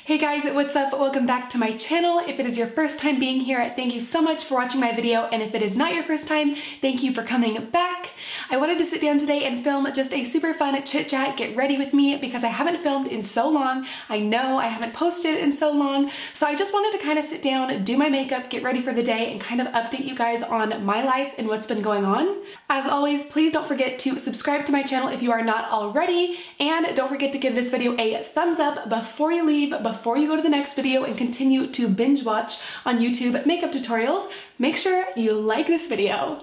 Hey guys, what's up? Welcome back to my channel. If it is your first time being here, thank you so much for watching my video, and if it is not your first time, thank you for coming back. I wanted to sit down today and film just a super fun chit chat, get ready with me, because I haven't filmed in so long. I know I haven't posted in so long, so I just wanted to kind of sit down, do my makeup, get ready for the day, and kind of update you guys on my life and what's been going on. As always, please don't forget to subscribe to my channel if you are not already, and don't forget to give this video a thumbs up before you leave, before you go to the next video and continue to binge watch on YouTube makeup tutorials. Make sure you like this video.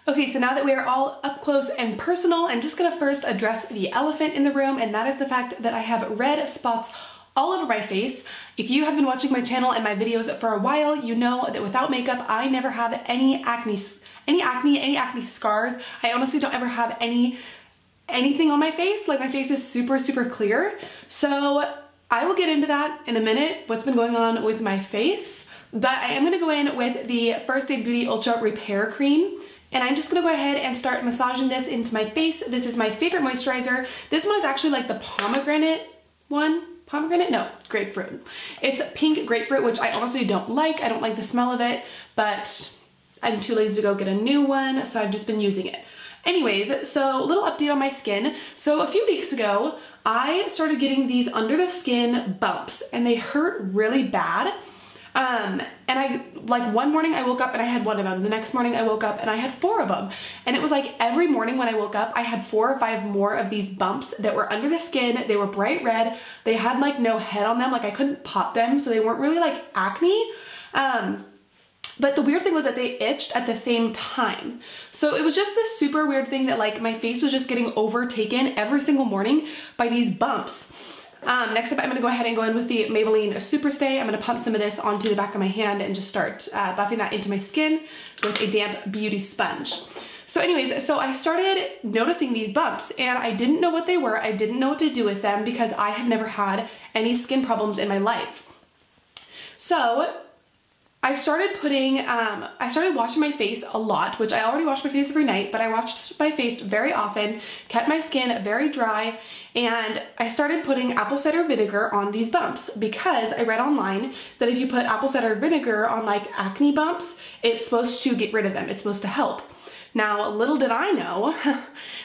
Okay, so now that we are all up close and personal, I'm just gonna first address the elephant in the room, and that is the fact that I have red spots all over my face. If you have been watching my channel and my videos for a while, you know that without makeup, I never have any acne scars. I honestly don't ever have anything on my face. Like, my face is super, super clear. So I will get into that in a minute, what's been going on with my face. But I am gonna go in with the First Aid Beauty Ultra Repair Cream. And I'm just gonna go ahead and start massaging this into my face. This is my favorite moisturizer. This one is actually like the pomegranate one. Pomegranate? No, grapefruit. It's pink grapefruit, which I honestly don't like. I don't like the smell of it, but I'm too lazy to go get a new one, so I've just been using it. Anyways, so a little update on my skin. So a few weeks ago, I started getting these under the skin bumps, and they hurt really bad. And one morning I woke up and I had one of them. The next morning I woke up and I had 4 of them. And it was like every morning when I woke up, I had 4 or 5 more of these bumps that were under the skin. They were bright red. They had like no head on them. Like, I couldn't pop them, so they weren't really like acne. But the weird thing was that they itched at the same time. So it was just this super weird thing that like my face was just getting overtaken every single morning by these bumps. Next up, I'm gonna go ahead and go in with the Maybelline Superstay. I'm gonna pump some of this onto the back of my hand and just start buffing that into my skin with a damp beauty sponge. So anyways, so I started noticing these bumps and I didn't know what they were. I didn't know what to do with them because I have never had any skin problems in my life. So I started washing my face a lot, which I already wash my face every night, but I washed my face very often, kept my skin very dry, and I started putting apple cider vinegar on these bumps because I read online that if you put apple cider vinegar on like acne bumps, it's supposed to get rid of them. It's supposed to help. Now, little did I know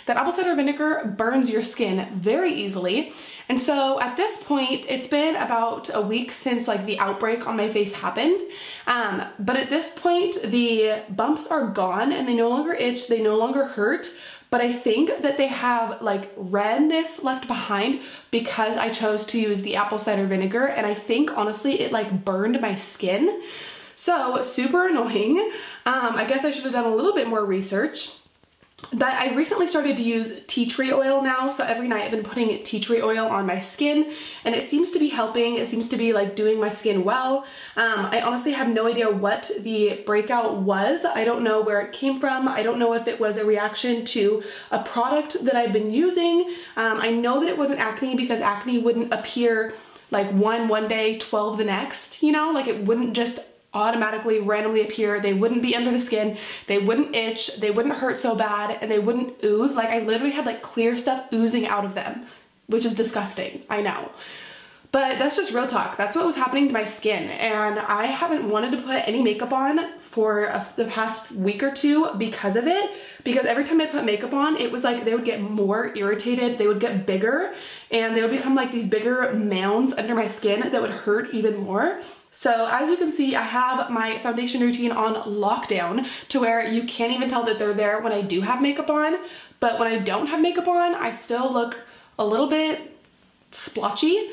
that apple cider vinegar burns your skin very easily. And so at this point, it's been about a week since like the outbreak on my face happened. But at this point, the bumps are gone and they no longer itch, they no longer hurt. But I think that they have like redness left behind because I chose to use the apple cider vinegar. And I think honestly, it like burned my skin. So super annoying. I guess I should have done a little bit more research. But I recently started to use tea tree oil now, so every night I've been putting tea tree oil on my skin, and it seems to be helping. It seems to be like doing my skin well. I honestly have no idea what the breakout was. I don't know where it came from. I don't know if it was a reaction to a product that I've been using. I know that it wasn't acne because acne wouldn't appear like one day, 12 the next, you know, like it wouldn't just automatically randomly appear. They wouldn't be under the skin, they wouldn't itch, they wouldn't hurt so bad, and they wouldn't ooze. Like, I literally had like clear stuff oozing out of them, which is disgusting, I know. But that's just real talk. That's what was happening to my skin, and I haven't wanted to put any makeup on for the past week or 2 because of it. Because every time I put makeup on, it was like they would get more irritated, they would get bigger, and they would become like these bigger mounds under my skin that would hurt even more. So as you can see, I have my foundation routine on lockdown to where you can't even tell that they're there when I do have makeup on. But when I don't have makeup on, I still look a little bit splotchy,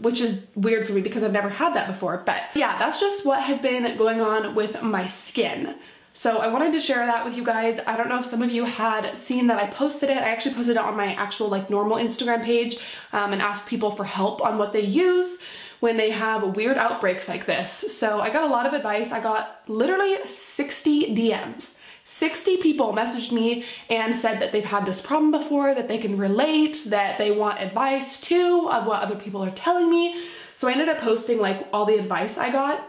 which is weird for me because I've never had that before. But yeah, that's just what has been going on with my skin. So I wanted to share that with you guys. I don't know if some of you had seen that I posted it. I actually posted it on my actual like normal Instagram page and asked people for help on what they use when they have weird outbreaks like this. So I got a lot of advice. I got literally 60 DMs. 60 people messaged me and said that they've had this problem before, that they can relate, that they want advice too of what other people are telling me. So I ended up posting like all the advice I got.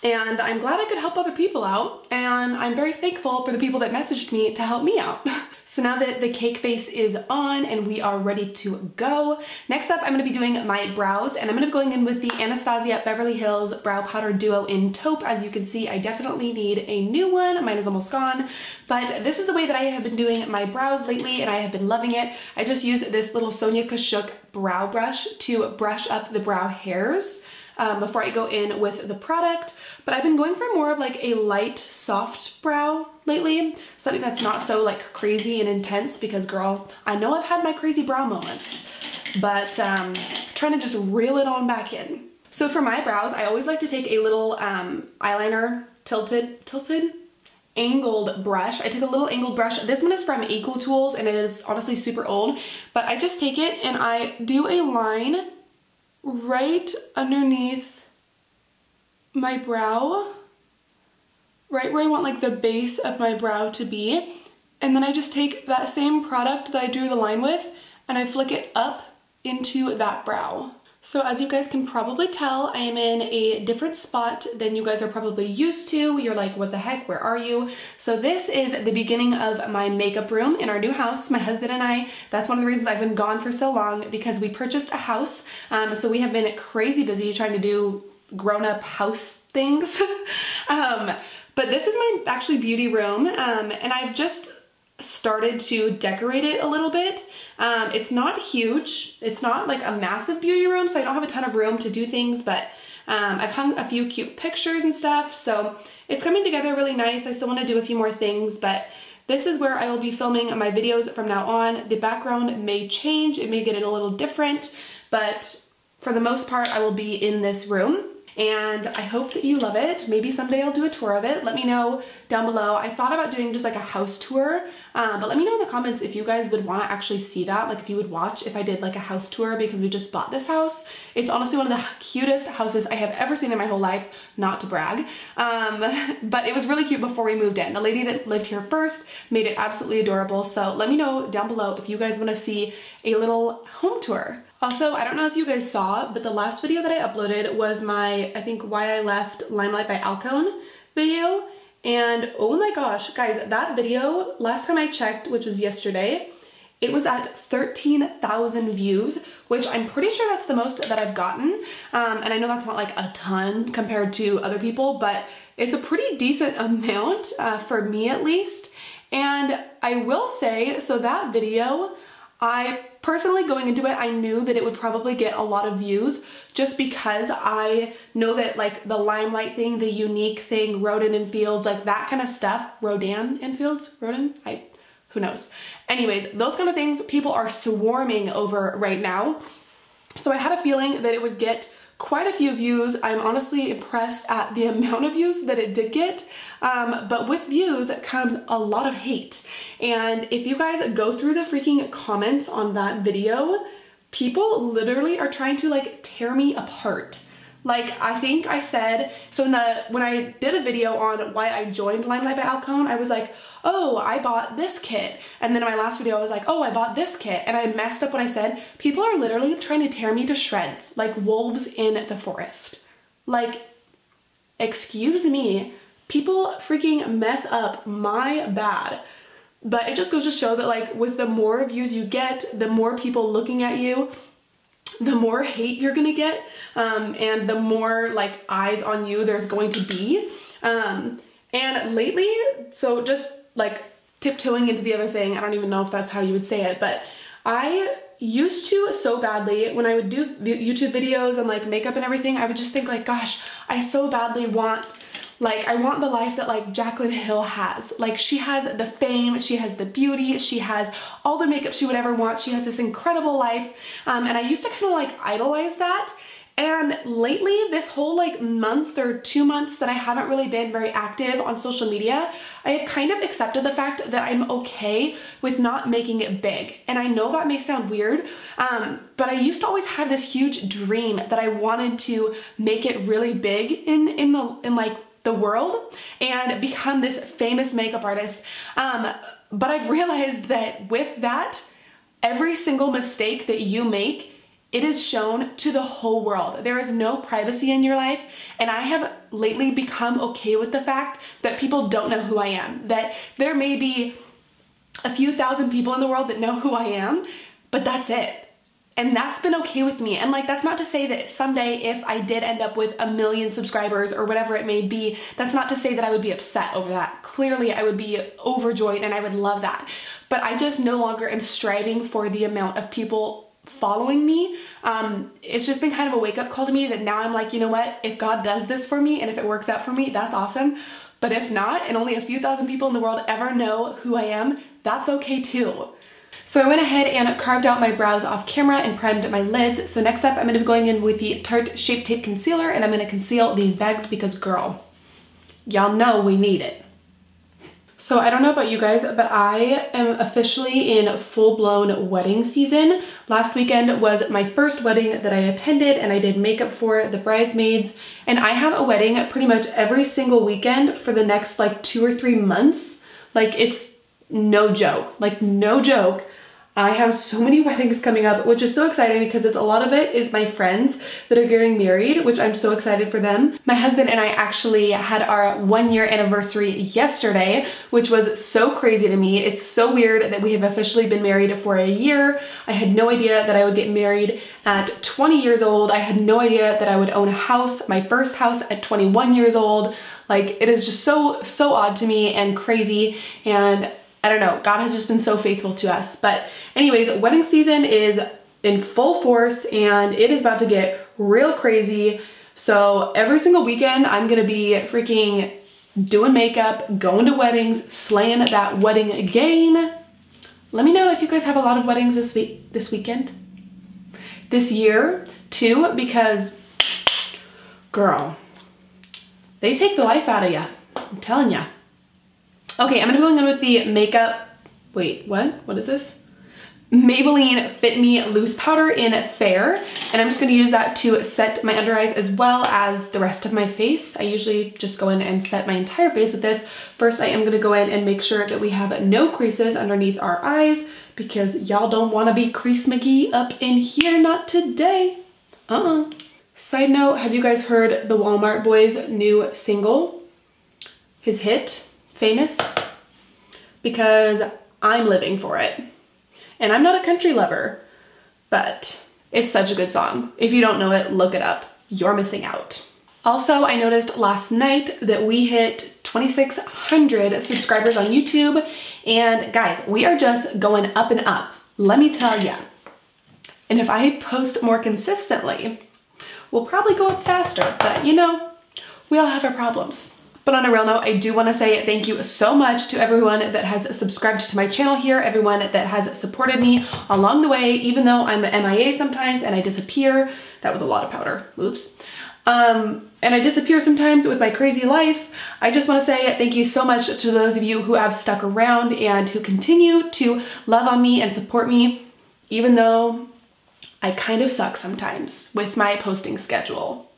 And I'm glad I could help other people out, and I'm very thankful for the people that messaged me to help me out. So now that the cake face is on and we are ready to go, next up I'm going to be doing my brows, and I'm going to be going in with the Anastasia Beverly Hills Brow Powder Duo in Taupe. As you can see, I definitely need a new one. Mine is almost gone, but this is the way that I have been doing my brows lately and I have been loving it. I just use this little Sonia Kashuk brow brush to brush up the brow hairs before I go in with the product, but I've been going for more of like a light, soft brow lately, something that's not so like crazy and intense, because girl, I know I've had my crazy brow moments, but trying to just reel it on back in. So for my brows, I always like to take a little eyeliner tilted angled brush. I take a little angled brush. This one is from Equal Tools and it is honestly super old, but I just take it and I do a line right underneath my brow, right where I want like the base of my brow to be. And then I just take that same product that I drew the line with and I flick it up into that brow. So as you guys can probably tell, I am in a different spot than you guys are probably used to. You're like, what the heck, where are you? So this is the beginning of my makeup room in our new house. My husband and I, that's one of the reasons I've been gone for so long, because we purchased a house. So we have been crazy busy trying to do grown-up house things. But this is my actually beauty room, and I've just started to decorate it a little bit. It's not huge. It's not like a massive beauty room, so I don't have a ton of room to do things, but I've hung a few cute pictures and stuff, so it's coming together really nice. I still want to do a few more things, but this is where I will be filming my videos from now on. The background may change, it may get a little different, but for the most part, I will be in this room. And I hope that you love it. Maybe someday I'll do a tour of it. Let me know down below. I thought about doing just like a house tour, but let me know in the comments if you guys would want to actually see that, like if you would watch if I did like a house tour, because we just bought this house. It's honestly one of the cutest houses I have ever seen in my whole life, not to brag, but it was really cute before we moved in. The lady that lived here first made it absolutely adorable, so let me know down below if you guys want to see a little home tour. Also, I don't know if you guys saw, but the last video that I uploaded was my, I think, Why I Left Limelight by Alcone video. And oh my gosh, guys, that video, last time I checked, which was yesterday, it was at 13,000 views, which I'm pretty sure that's the most that I've gotten. And I know that's not like a ton compared to other people, but it's a pretty decent amount for me at least. And I will say, so that video, I personally, going into it, I knew that it would probably get a lot of views just because I know that like the limelight thing, the unique thing, Rodin and Fields, like that kind of stuff, Rodin and Fields, Rodin, who knows? Anyways, those kind of things people are swarming over right now. So I had a feeling that it would get quite a few views. I'm honestly impressed at the amount of views that it did get, but with views comes a lot of hate. And if you guys go through the freaking comments on that video, people literally are trying to like tear me apart. Like, I think I said, so when I did a video on why I joined Limelight by Alcone, I was like, oh, I bought this kit. And then in my last video, I was like, oh, I bought this kit. And I messed up what I said. People are literally trying to tear me to shreds, like wolves in the forest. Like, excuse me, people freaking mess up my bad. But it just goes to show that like with the more views you get, the more people looking at you, the more hate you're gonna get, and the more like eyes on you there's going to be. And lately, so just like tiptoeing into the other thing, I don't even know if that's how you would say it, but I used to so badly, when I would do YouTube videos and like makeup and everything, I would just think like, gosh, I so badly want, like, I want the life that like Jaclyn Hill has. Like, she has the fame, she has the beauty, she has all the makeup she would ever want, she has this incredible life, and I used to kind of like idolize that. And lately, this whole like month or 2 months that I haven't really been very active on social media, I have kind of accepted the fact that I'm okay with not making it big. And I know that may sound weird, but I used to always have this huge dream that I wanted to make it really big in like the world and become this famous makeup artist. But I've realized that with that, every single mistake that you make, it is shown to the whole world. There is no privacy in your life, and I have lately become okay with the fact that people don't know who I am. That there may be a few thousand people in the world that know who I am, but that's it. And that's been okay with me. And like, that's not to say that someday if I did end up with 1 million subscribers or whatever it may be, that's not to say that I would be upset over that. Clearly I would be overjoyed and I would love that. But I just no longer am striving for the amount of people following me. It's just been kind of a wake-up call to me that now I'm like, you know what? If God does this for me and if it works out for me, that's awesome. But if not, and only a few thousand people in the world ever know who I am, that's okay too. So I went ahead and carved out my brows off camera and primed my lids. So next up, I'm gonna be going in with the Tarte Shape Tape Concealer and I'm gonna conceal these bags because girl, y'all know we need it. So I don't know about you guys, but I am officially in full-blown wedding season. Last weekend was my first wedding that I attended and I did makeup for the bridesmaids. And I have a wedding pretty much every single weekend for the next like 2 or 3 months. Like it's no joke, like no joke. I have so many weddings coming up, which is so exciting because a lot of it is my friends that are getting married, which I'm so excited for them. My husband and I actually had our 1-year anniversary yesterday, which was so crazy to me. It's so weird that we have officially been married for a year. I had no idea that I would get married at 20 years old. I had no idea that I would own a house, my first house at 21 years old. Like it is just so odd to me and crazy, and I don't know, God has just been so faithful to us. But anyways, wedding season is in full force and it is about to get real crazy. So every single weekend I'm gonna be freaking doing makeup, going to weddings, slaying that wedding game. Let me know if you guys have a lot of weddings this weekend, this year too, because girl, they take the life out of you, I'm telling ya. Okay, I'm gonna be going in with the makeup, wait, what is this? Maybelline Fit Me Loose Powder in Fair, and I'm just gonna use that to set my under eyes as well as the rest of my face. I usually just go in and set my entire face with this. First, I am gonna go in and make sure that we have no creases underneath our eyes because y'all don't wanna be crease McGee up in here, not today. Side note, have you guys heard the Walmart Boy's new single? His hit? Famous, because I'm living for it. And I'm not a country lover, but it's such a good song. If you don't know it, look it up. You're missing out. Also, I noticed last night that we hit 2,600 subscribers on YouTube, and guys, we are just going up and up, let me tell ya. And if I post more consistently, we'll probably go up faster, but you know, we all have our problems. But on a real note, I do want to say thank you so much to everyone that has subscribed to my channel here, everyone that has supported me along the way, even though I'm MIA sometimes and I disappear. That was a lot of powder, oops. And I disappear sometimes with my crazy life. I just want to say thank you so much to those of you who have stuck around and who continue to love on me and support me, even though I kind of suck sometimes with my posting schedule.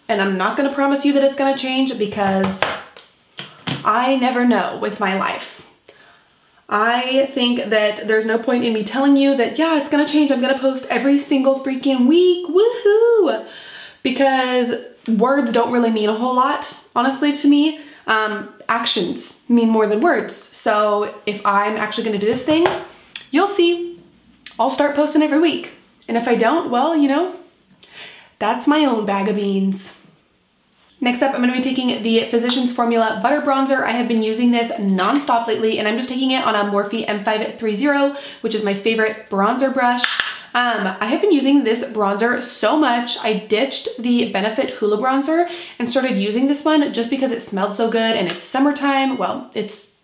And I'm not gonna promise you that it's gonna change because I never know with my life. I think that there's no point in me telling you that, yeah, it's gonna change. I'm gonna post every single freaking week, woohoo! Because words don't really mean a whole lot, honestly, to me. Actions mean more than words. So if I'm actually gonna do this thing, you'll see, I'll start posting every week. And if I don't, well, you know, that's my own bag of beans. Next up, I'm going to be taking the Physicians Formula Butter Bronzer. I have been using this non-stop lately, and I'm just taking it on a Morphe M530, which is my favorite bronzer brush. I have been using this bronzer so much. I ditched the Benefit Hoola bronzer and started using this one just because it smelled so good and it's summertime. Well, it's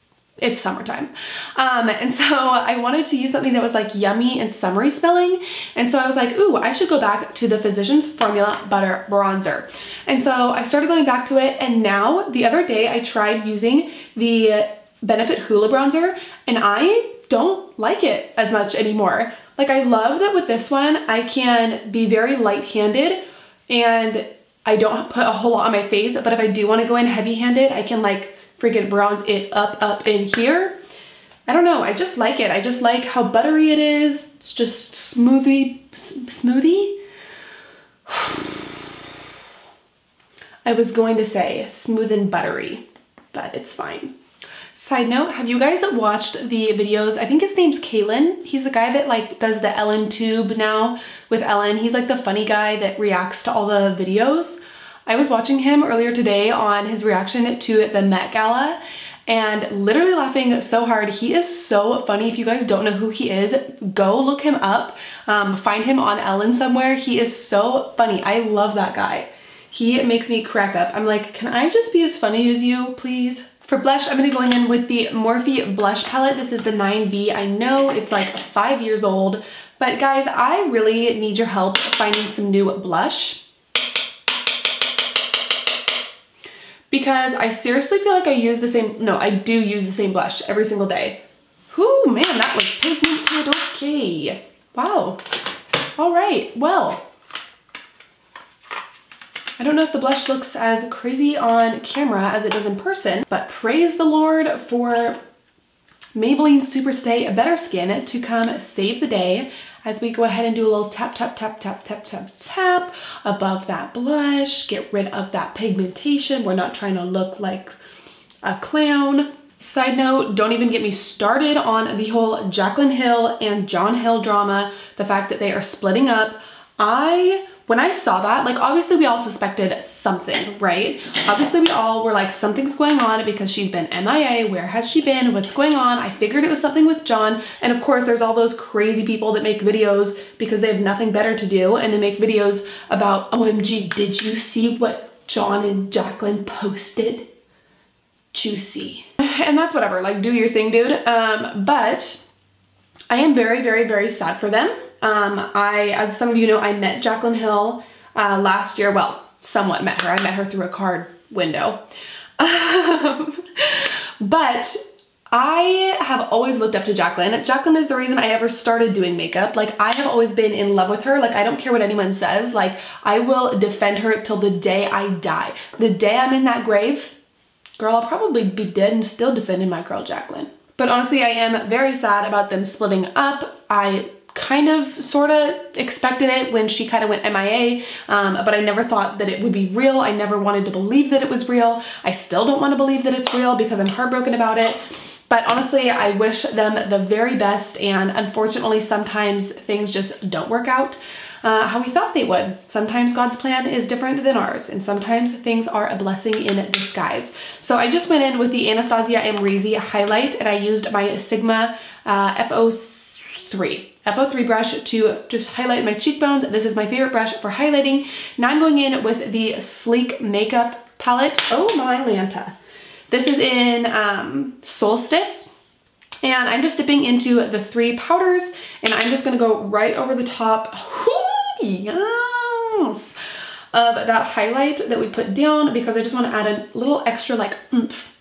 summertime. And so I wanted to use something that was like yummy and summery smelling. And so I was like, ooh, I should go back to the Physicians Formula Butter Bronzer. And so I started going back to it. And now the other day I tried using the Benefit Hoola bronzer and I don't like it as much anymore. Like I love that with this one, I can be very light-handed and I don't put a whole lot on my face. But if I do want to go in heavy-handed, I can like freaking bronze it up in here. I don't know, I just like it. I just like how buttery it is. It's just smoothie. I was going to say smooth and buttery, but it's fine. Side note, have you guys watched the videos? I think his name's Kalen. He's the guy that like does the Ellen tube now with Ellen. He's like the funny guy that reacts to all the videos. I was watching him earlier today on his reaction to the Met Gala and literally laughing so hard. He is so funny. If you guys don't know who he is, go look him up. Find him on Ellen somewhere. He is so funny. I love that guy. He makes me crack up. I'm like, can I just be as funny as you, please? For blush, I'm gonna be going in with the Morphe blush palette. This is the 9B. I know it's like 5 years old, but guys, I really need your help finding some new blush because I seriously feel like I use the same, no, I do use the same blush every single day. Whoo, man, that was pigmented, okay. Wow, all right, well. I don't know if the blush looks as crazy on camera as it does in person, but praise the Lord for Maybelline Superstay Better Skin to come save the day as we go ahead and do a little tap, tap, tap, tap, tap, tap, tap above that blush, get rid of that pigmentation. We're not trying to look like a clown. Side note, don't even get me started on the whole Jaclyn Hill and John Hill drama, the fact that they are splitting up. When I saw that, like obviously we all suspected something, right? Obviously we all were like, something's going on because she's been MIA, where has she been, what's going on? I figured it was something with John. And of course there's all those crazy people that make videos because they have nothing better to do and they make videos about, OMG, did you see what John and Jaclyn posted? Juicy. And that's whatever, like do your thing, dude. But I am very, very, very sad for them. As some of you know, I met Jaclyn Hill last year. Well, somewhat met her. I met her through a card window. But I have always looked up to Jaclyn. Jaclyn is the reason I ever started doing makeup. Like I have always been in love with her. Like I don't care what anyone says. Like I will defend her till the day I die. The day I'm in that grave, girl, I'll probably be dead and still defending my girl Jaclyn. But honestly, I am very sad about them splitting up. I kind of sort of expected it when she kind of went MIA, but I never thought that it would be real. I never wanted to believe that it was real. I still don't want to believe that it's real because I'm heartbroken about it. But honestly, I wish them the very best, and unfortunately sometimes things just don't work out how we thought they would. Sometimes God's plan is different than ours, and sometimes things are a blessing in disguise. So I just went in with the Anastasia Amrezy highlight, and I used my Sigma FO3 brush to just highlight my cheekbones. This is my favorite brush for highlighting. Now I'm going in with the Sleek Makeup palette. Oh my Lanta. This is in Solstice. And I'm just dipping into the 3 powders, and I'm just gonna go right over the top, yes, of that highlight that we put down, because I just wanna add a little extra like oomph,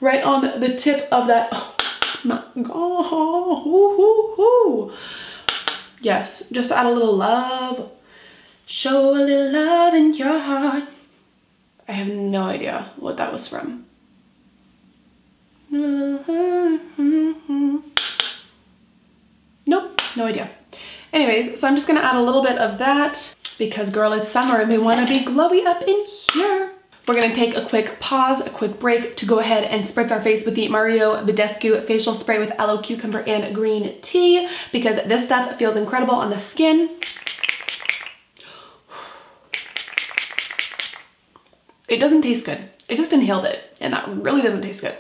right on the tip of that. My God. Yes, just add a little love. Show a little love in your heart. I have no idea what that was from. Nope, no idea. Anyways, so I'm just gonna add a little bit of that because girl, it's summer and we wanna be glowy up in here. We're gonna take a quick pause, a quick break to go ahead and spritz our face with the Mario Badescu facial spray with aloe, cucumber, and green tea because this stuff feels incredible on the skin. It doesn't taste good. I just inhaled it and that really doesn't taste good.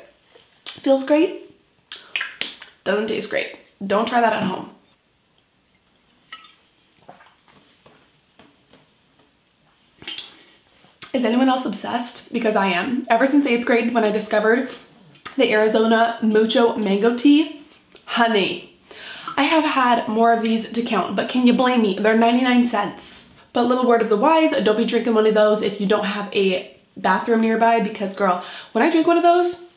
Feels great, doesn't taste great. Don't try that at home. Is anyone else obsessed? Because I am. Ever since 8th grade when I discovered the Arizona Mucho Mango Tea, honey, I have had more of these to count, but can you blame me? They're 99 cents. But little word of the wise, don't be drinking one of those if you don't have a bathroom nearby, because girl, when I drink one of those,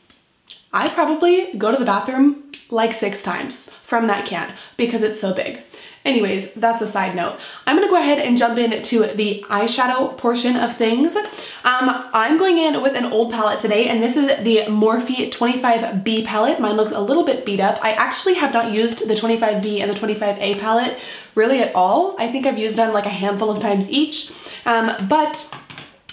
I probably go to the bathroom like 6 times from that can because it's so big. Anyways, that's a side note. I'm gonna go ahead and jump into the eyeshadow portion of things. I'm going in with an old palette today, and this is the Morphe 25B palette. Mine looks a little bit beat up. I actually have not used the 25B and the 25A palette really at all. I think I've used them like a handful of times each, but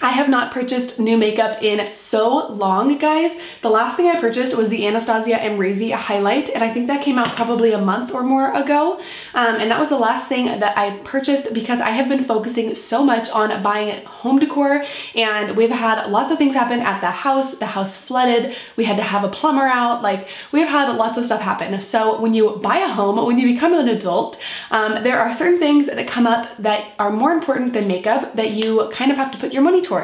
I have not purchased new makeup in so long, guys. The last thing I purchased was the Anastasia Amrezy highlight, and I think that came out probably a month or more ago. And that was the last thing that I purchased because I have been focusing so much on buying home decor, and we've had lots of things happen at the house flooded, we had to have a plumber out, like we've had lots of stuff happen. So when you buy a home, when you become an adult, there are certain things that come up that are more important than makeup that you kind of have to put your money towards.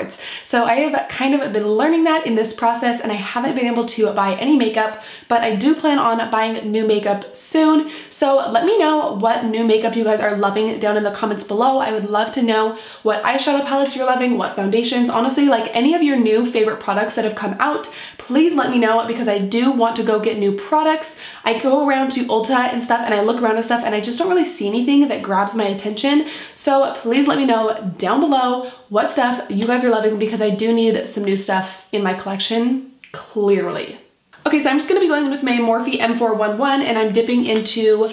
So I have kind of been learning that in this process, and I haven't been able to buy any makeup, but I do plan on buying new makeup soon. So let me know what new makeup you guys are loving down in the comments below. I would love to know what eyeshadow palettes you're loving, what foundations, honestly, like any of your new favorite products that have come out, please let me know because I do want to go get new products. I go around to Ulta and stuff and I look around and stuff and I just don't really see anything that grabs my attention. So please let me know down below what stuff you guys are loving because I do need some new stuff in my collection, clearly. Okay, so I'm just gonna be going with my Morphe M411 and I'm dipping into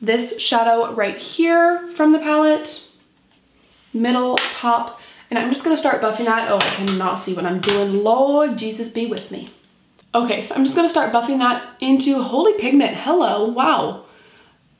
this shadow right here from the palette, middle, top, and I'm just gonna start buffing that. Oh, I cannot see what I'm doing. Lord Jesus, be with me. Okay, so I'm just gonna start buffing that into, holy pigment, hello, wow.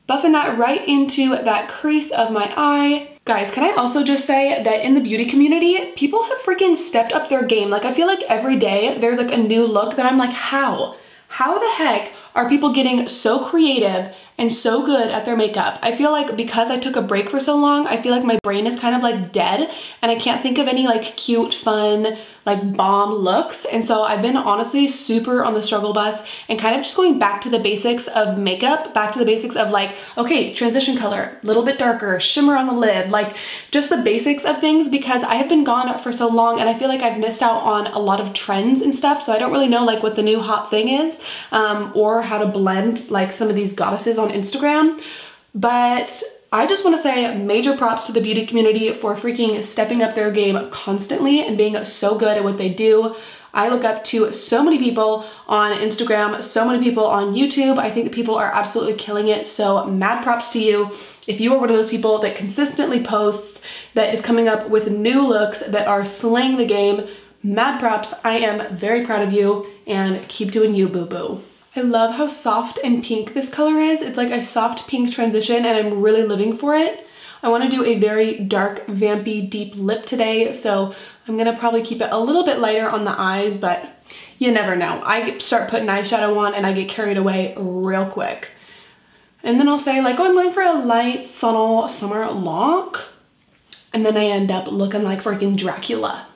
Buffing that right into that crease of my eye. Guys, can I also just say that in the beauty community, people have freaking stepped up their game. Like I feel like every day there's like a new look that I'm like, how? How the heck are people getting so creative and so good at their makeup? I feel like because I took a break for so long, I feel like my brain is kind of like dead and I can't think of any like cute, fun, like bomb looks. And so I've been honestly super on the struggle bus and kind of just going back to the basics of makeup, back to the basics of like, okay, transition color, a little bit darker, shimmer on the lid, like just the basics of things because I have been gone for so long and I feel like I've missed out on a lot of trends and stuff. So I don't really know like what the new hot thing is or how to blend like some of these goddesses on Instagram. But I just want to say major props to the beauty community for freaking stepping up their game constantly and being so good at what they do. I look up to so many people on Instagram, so many people on YouTube. I think that people are absolutely killing it. So mad props to you. If you are one of those people that consistently posts, that is coming up with new looks that are slaying the game, mad props. I am very proud of you and keep doing you, boo-boo. I love how soft and pink this color is. It's like a soft pink transition and I'm really living for it. I want to do a very dark, vampy, deep lip today, so I'm gonna probably keep it a little bit lighter on the eyes, but you never know. I start putting eyeshadow on and I get carried away real quick. And then I'll say like, oh, I'm going for a light, subtle summer look. And then I end up looking like freaking Dracula.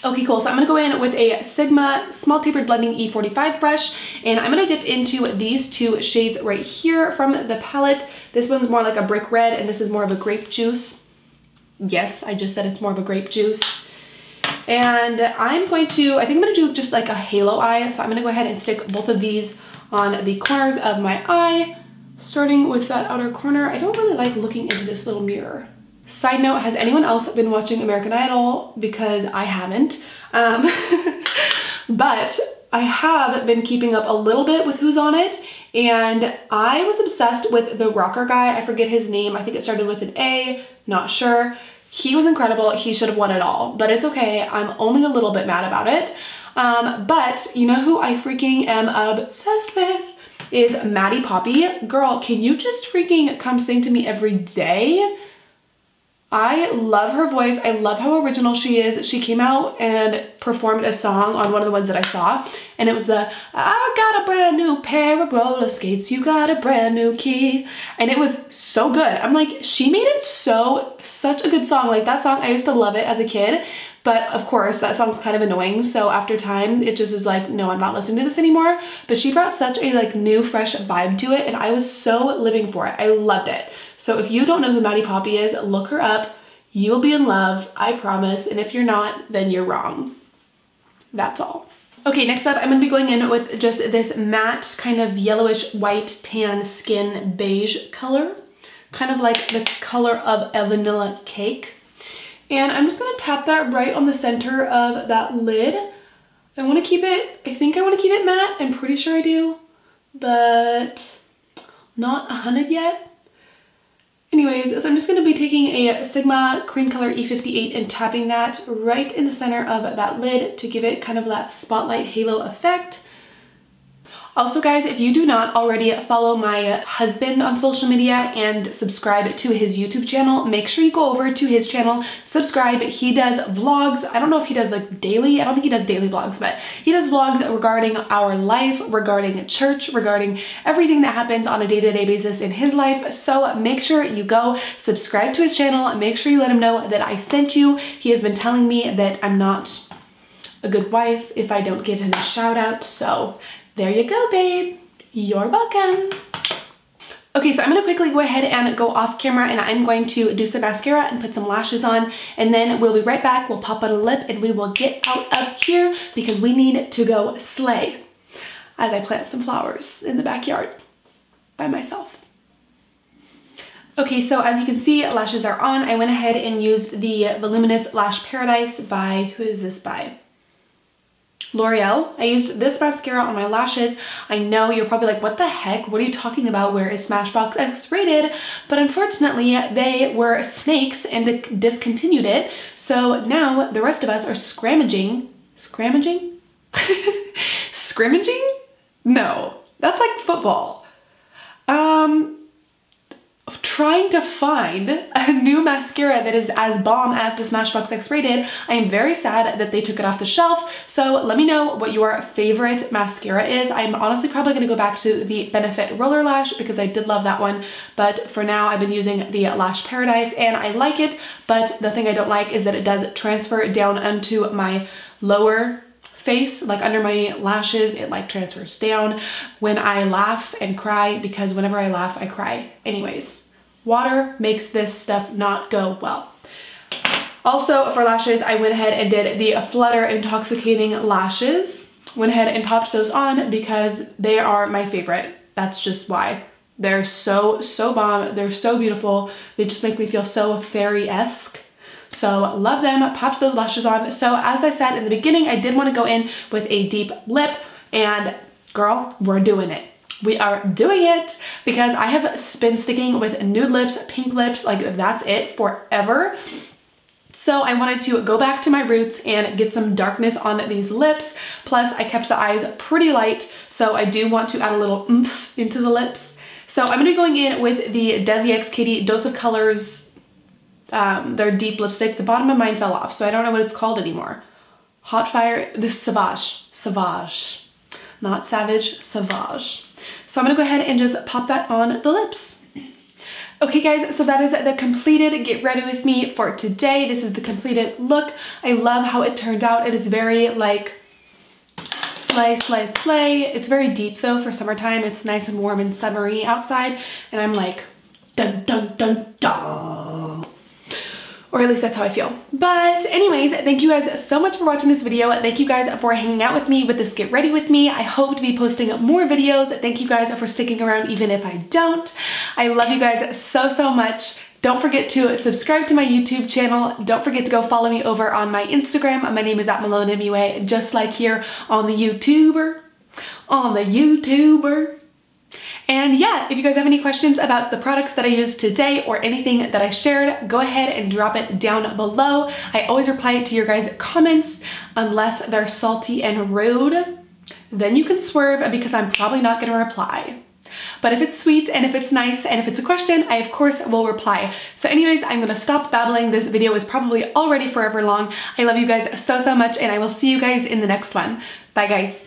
Okay, cool. So I'm gonna go in with a Sigma Small Tapered Blending E45 brush, and I'm gonna dip into these two shades right here from the palette. This one's more like a brick red, and this is more of a grape juice. Yes, I just said it's more of a grape juice. And I'm going to, I think I'm gonna do just like a halo eye. So I'm gonna go ahead and stick both of these on the corners of my eye, starting with that outer corner. I don't really like looking into this little mirror. Side note, has anyone else been watching American Idol? Because I haven't. But I have been keeping up a little bit with who's on it, and I was obsessed with the rocker guy. I forget his name. I think it started with an A, not sure. He was incredible. He should have won it all, but it's okay. I'm only a little bit mad about it. But you know who I freaking am obsessed with is Maddie Poppy. Girl, can you just freaking come sing to me every day? I love her voice. I love how original she is. She came out and performed a song on one of the ones that I saw, and it was the, I got a brand new pair of roller skates, you got a brand new key. And it was so good. I'm like, she made it such a good song. Like that song, I used to love it as a kid, but of course that song's kind of annoying. So after time, it just is like, no, I'm not listening to this anymore. But she brought such a like new, fresh vibe to it, and I was so living for it. I loved it. So if you don't know who Maddie Poppy is, look her up. You will be in love, I promise. And if you're not, then you're wrong. That's all. Okay, next up, I'm gonna be going in with just this matte, kind of yellowish white tan skin beige color. Kind of like the color of a vanilla cake. And I'm just gonna tap that right on the center of that lid. I wanna keep it, I think I wanna keep it matte. I'm pretty sure I do, but not 100 yet. Anyways, so I'm just going to be taking a Sigma Cream Color E58 and tapping that right in the center of that lid to give it kind of that spotlight halo effect. Also guys, if you do not already follow my husband on social media and subscribe to his YouTube channel, make sure you go over to his channel, subscribe. He does vlogs. I don't know if he does like daily, I don't think he does daily vlogs, but he does vlogs regarding our life, regarding church, regarding everything that happens on a day-to-day basis in his life. So make sure you go subscribe to his channel, make sure you let him know that I sent you. He has been telling me that I'm not a good wife if I don't give him a shout out, so there you go, babe. You're welcome. Okay, so I'm gonna quickly go ahead and go off camera and I'm going to do some mascara and put some lashes on, and then we'll be right back. We'll pop on a lip and we will get out of here because we need to go slay as I plant some flowers in the backyard by myself. Okay, so as you can see, lashes are on. I went ahead and used the Voluminous Lash Paradise by, who is this by? L'Oreal. I used this mascara on my lashes. I know you're probably like, what the heck? What are you talking about? Where is Smashbox X rated? But unfortunately, they were snakes and discontinued it. So now the rest of us are scrummaging. Scrummaging? Scrimmaging? No, that's like football. Trying to find a new mascara that is as bomb as the Smashbox X rated. I am very sad that they took it off the shelf. So let me know what your favorite mascara is. I'm honestly probably gonna go back to the Benefit Roller Lash because I did love that one. But for now, I've been using the Lash Paradise and I like it. But the thing I don't like is that it does transfer down onto my lower face, like under my lashes. It like transfers down when I laugh and cry, because whenever I laugh, I cry. Anyways, water makes this stuff not go well. Also for lashes, I went ahead and did the Flutter Intoxicating Lashes. Went ahead and popped those on because they are my favorite. That's just why. They're so bomb. They're so beautiful. They just make me feel so fairy-esque. So love them, popped those lashes on. So as I said in the beginning, I did want to go in with a deep lip, and girl, we're doing it. We are doing it because I have been sticking with nude lips, pink lips, like that's it forever. So I wanted to go back to my roots and get some darkness on these lips. Plus I kept the eyes pretty light, so I do want to add a little oomph into the lips. So I'm gonna be going in with the Desi X Katy Dose of Colors, their deep lipstick. The bottom of mine fell off, so I don't know what it's called anymore. Hot Fire, this Sauvage, not Savage, Sauvage. So I'm gonna go ahead and just pop that on the lips. Okay guys, so that is the completed Get Ready With Me for today. This is the completed look. I love how it turned out. It is very like slay, slay, slay. It's very deep though for summertime. It's nice and warm and summery outside, and I'm like, dun dun dun dun. Or at least that's how I feel. But anyways, thank you guys so much for watching this video. Thank you guys for hanging out with me with this Get Ready With Me. I hope to be posting more videos. Thank you guys for sticking around even if I don't. I love you guys so much. Don't forget to subscribe to my YouTube channel. Don't forget to go follow me over on my Instagram. My name is @MaloneMUA, just like here on the YouTuber. And yeah, if you guys have any questions about the products that I used today or anything that I shared, go ahead and drop it down below. I always reply to your guys' comments unless they're salty and rude. Then you can swerve because I'm probably not gonna reply. But if it's sweet and if it's nice and if it's a question, I of course will reply. So anyways, I'm gonna stop babbling. This video is probably already forever long. I love you guys so much, and I will see you guys in the next one. Bye guys.